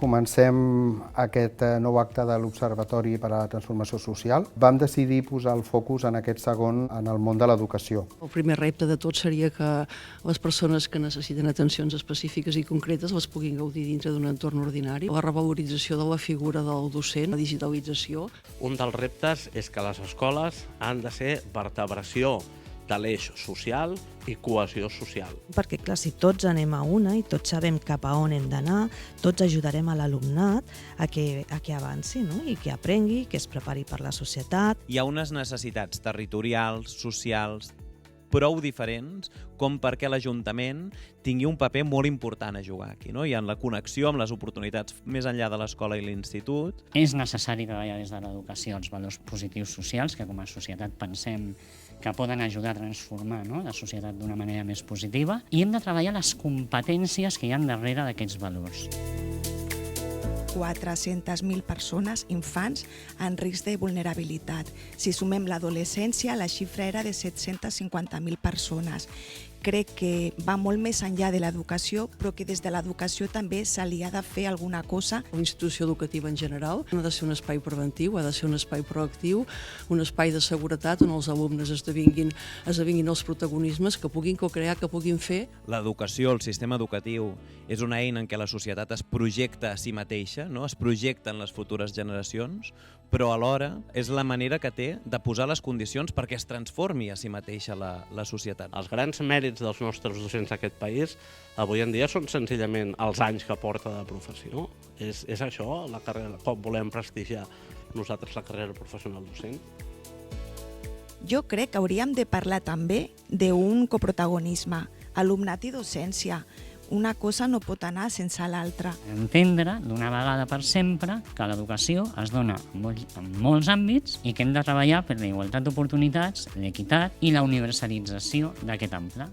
comencem aquest nou acte de l'Observatori per a la Transformació Social, vam decidir posar el focus en aquest segon en el món de l'educació. El primer repte de tot seria que les persones que necessiten atencions específiques i concretes les puguin gaudir dintre d'un entorn ordinari. La revalorització de la figura del docent, la digitalització. Un dels reptes és que les escoles han de ser vertebració de l'eix social i cohesió social. Perquè, clar, si tots anem a una i tots sabem cap a on hem d'anar, tots ajudarem a l'alumnat a que avanci, no? I que aprengui, que es prepari per la societat. Hi ha unes necessitats territorials, socials, prou diferents com perquè l'Ajuntament tingui un paper molt important a jugar aquí, no? I en la connexió amb les oportunitats més enllà de l'escola i l'institut. És necessari treballar des de l'educació els valors positius socials, que com a societat pensem que poden ajudar a transformar, no?, la societat d'una manera més positiva, i hem de treballar les competències que hi ha darrere d'aquests valors. 400.000 persones, infants, en risc de vulnerabilitat. Si sumem l'adolescència, la xifra era de 750.000 persones. Crec que va molt més enllà de l'educació, però que des de l'educació també se li ha de fer alguna cosa. La institució educativa en general ha de ser un espai preventiu, ha de ser un espai proactiu, un espai de seguretat on els alumnes esdevinguin els protagonismes, que puguin co-crear, que puguin fer. L'educació, el sistema educatiu, és una eina en què la societat es projecta a si mateixa, no? Es projecta en les futures generacions, però alhora és la manera que té de posar les condicions perquè es transformi a si mateixa la societat. Els grans mèrits dels nostres docents d'aquest país avui en dia són senzillament els anys que porta de professió. És això la carrera, com volem prestigiar nosaltres la carrera professional docent? Jo crec que hauríem de parlar també d'un coprotagonisme, alumnat i docència. Una cosa no pot anar sense l'altra. Entendre d'una vegada per sempre que l'educació es dona en molts àmbits i que hem de treballar per la igualtat d'oportunitats, l'equitat i la universalització d'aquest ample.